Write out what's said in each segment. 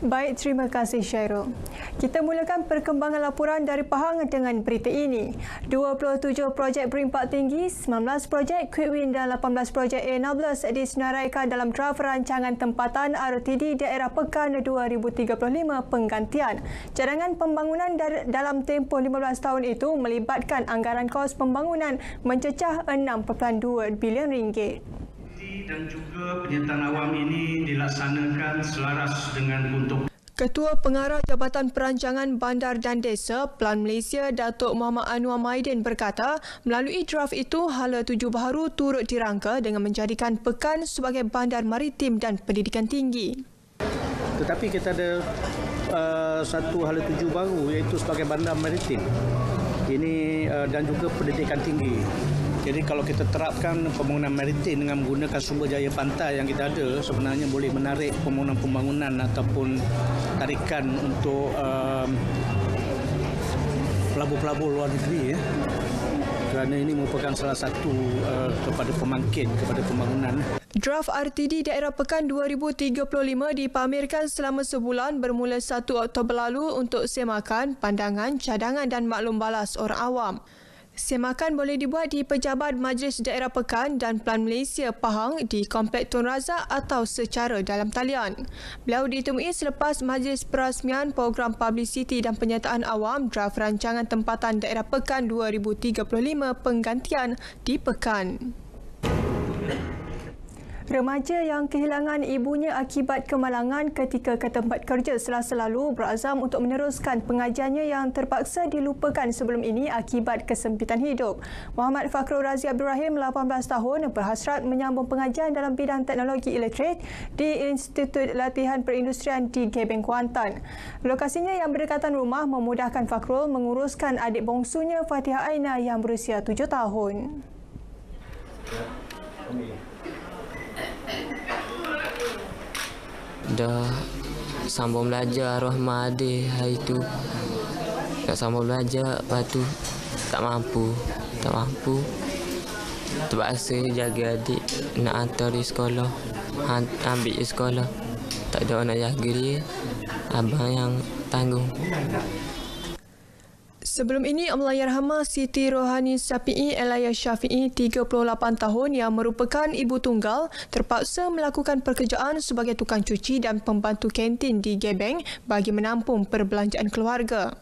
Baik, terima kasih Syairul. Kita mulakan perkembangan laporan dari Pahang dengan berita ini. 27 projek berimpak tinggi, 19 projek Quick Win dan 18 projek A-Nablus disenaraikan dalam draft rancangan tempatan RTD Daerah Pekan 2035 penggantian. Cadangan pembangunan dalam tempoh 15 tahun itu melibatkan anggaran kos pembangunan mencecah RM6.2 bilion. Dan juga penyertaan awam ini dilaksanakan selaras dengan untuk Ketua Pengarah Jabatan Perancangan Bandar dan Desa Plan Malaysia Datuk Muhammad Anwar Maidin berkata, melalui draft itu hala tuju baharu turut dirangka dengan menjadikan Pekan sebagai bandar maritim dan pendidikan tinggi. Tetapi kita ada satu hala tuju baru iaitu sebagai bandar maritim. Ini dan juga pendidikan tinggi. Jadi kalau kita terapkan pembangunan maritim dengan menggunakan sumber daya pantai yang kita ada, sebenarnya boleh menarik pembangunan ataupun tarikan untuk pelabur-pelabur luar negeri. Kerana ini merupakan salah satu kepada pemangkin kepada pembangunan. Draft RTD Daerah Pekan 2035 dipamerkan selama sebulan bermula 1 Oktober lalu untuk semakan, pandangan, cadangan dan maklum balas orang awam. Semakan boleh dibuat di Pejabat Majlis Daerah Pekan dan Plan Malaysia Pahang di Komplek Tun Razak atau secara dalam talian. Beliau ditemui selepas Majlis Perasmian Program Publicity dan Penyertaan Awam Draft Rancangan Tempatan Daerah Pekan 2035 penggantian di Pekan. Remaja yang kehilangan ibunya akibat kemalangan ketika ke tempat kerja Selasa lalu berazam untuk meneruskan pengajiannya yang terpaksa dilupakan sebelum ini akibat kesempitan hidup. Muhammad Fakhrul Razi Abdul Rahim, 18 tahun, berhasrat menyambung pengajian dalam bidang teknologi elektrik di Institut Latihan Perindustrian di Gebeng, Kuantan. Lokasinya yang berdekatan rumah memudahkan Fakhrul menguruskan adik bongsunya Fatihah Aina yang berusia 7 tahun. Dah sambung belajar Rahmah adik hari tu. Tak sambung belajar, lepas tu tak mampu. Terpaksa jaga adik, nak hantar di sekolah, ambil di sekolah. Tak ada orang nak jaga dia, abang yang tanggung. Sebelum ini, Allahyarhamah Siti Rohani Syafi'i Elaya Syafi'i, 38 tahun yang merupakan ibu tunggal, terpaksa melakukan pekerjaan sebagai tukang cuci dan pembantu kantin di Gebeng bagi menampung perbelanjaan keluarga.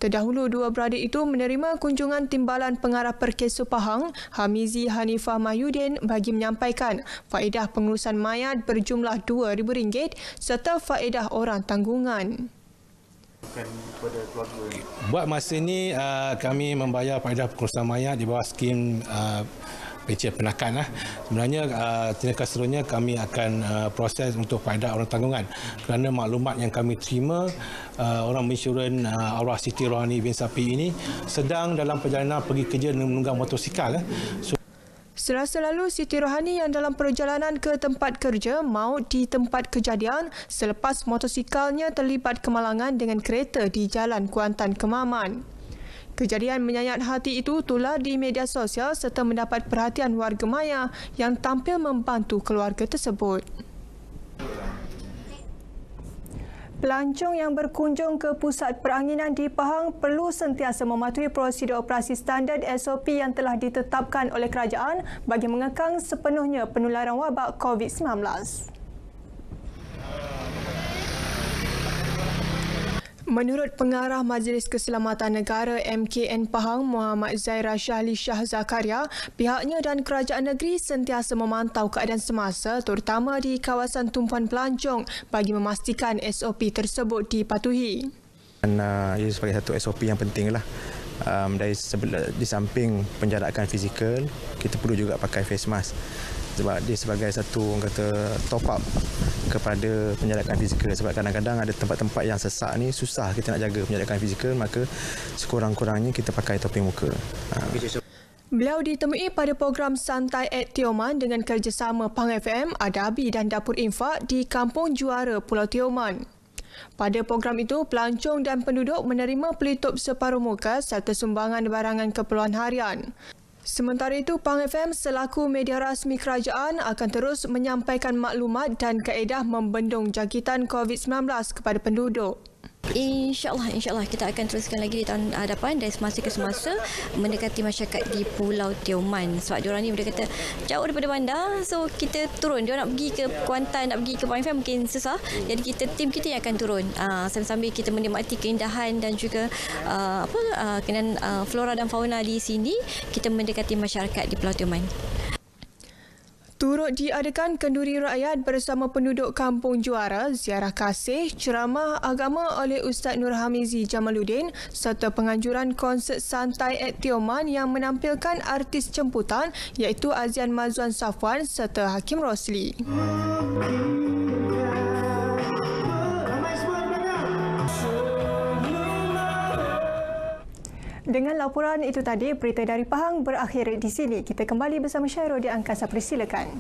Terdahulu, dua beradik itu menerima kunjungan Timbalan Pengarah Perkeso Pahang, Hamizi Hanifah Mahyudin bagi menyampaikan faedah pengurusan mayat berjumlah RM2,000 serta faedah orang tanggungan. Buat masa ini kami membayar faedah pengurusan mayat di bawah skim pencen penakan. Sebenarnya tindakan seterusnya kami akan proses untuk faedah orang tanggungan kerana maklumat yang kami terima orang mensyuran arwah Siti Rohani bin Sapi ini sedang dalam perjalanan pergi kerja dengan menunggang motosikal. Selasa lalu, Siti Rohani yang dalam perjalanan ke tempat kerja maut di tempat kejadian selepas motosikalnya terlibat kemalangan dengan kereta di Jalan Kuantan, Kemaman. Kejadian menyayat hati itu tular di media sosial serta mendapat perhatian warga maya yang tampil membantu keluarga tersebut. Pelancong yang berkunjung ke pusat peranginan di Pahang perlu sentiasa mematuhi prosedur operasi standard SOP yang telah ditetapkan oleh kerajaan bagi mengekang sepenuhnya penularan wabak COVID-19. Menurut Pengarah Majlis Keselamatan Negara MKN Pahang Muhammad Zaira Syahli Shah Zakaria, pihaknya dan kerajaan negeri sentiasa memantau keadaan semasa terutama di kawasan tumpuan pelancong bagi memastikan SOP tersebut dipatuhi. Ia sebagai satu SOP yang pentinglah. Di samping penjarakan fizikal, kita perlu juga pakai face mask. Sebab dia sebagai satu top up kepada penjarakan fizikal. Sebab kadang-kadang ada tempat-tempat yang sesak ni susah kita nak jaga penjarakan fizikal, maka sekurang-kurangnya kita pakai topi muka. Beliau ditemui pada program Santai at Tioman dengan kerjasama Pahang FM, Adabi dan Dapur Infak di Kampung Juara Pulau Tioman. Pada program itu, pelancong dan penduduk menerima pelitup separuh muka serta sumbangan barangan keperluan harian. Sementara itu, Pang FM selaku media rasmi kerajaan akan terus menyampaikan maklumat dan kaedah membendung jangkitan COVID-19 kepada penduduk. InsyaAllah kita akan teruskan lagi di tahun hadapan dari semasa ke semasa mendekati masyarakat di Pulau Tioman. Sebab diorang ni mereka kata jauh daripada bandar, so kita turun. Diorang nak pergi ke Kuantan, nak pergi ke Pang FM mungkin susah. Jadi tim kita yang akan turun sambil-sambil kita menikmati keindahan dan juga keindahan flora dan fauna di sini. Kita mendekati masyarakat di Pulau Tioman. Turut diadakan kenduri rakyat bersama penduduk Kampung Juara, ziarah kasih, ceramah agama oleh Ustaz Nur Hamizi Jamaluddin serta penganjuran konsert santai at Tioman yang menampilkan artis jemputan iaitu Azian Mazwan Safwan serta Hakim Rosli. Dengan laporan itu tadi, berita dari Pahang berakhir di sini. Kita kembali bersama Syairul di Angkasa. Persilakan.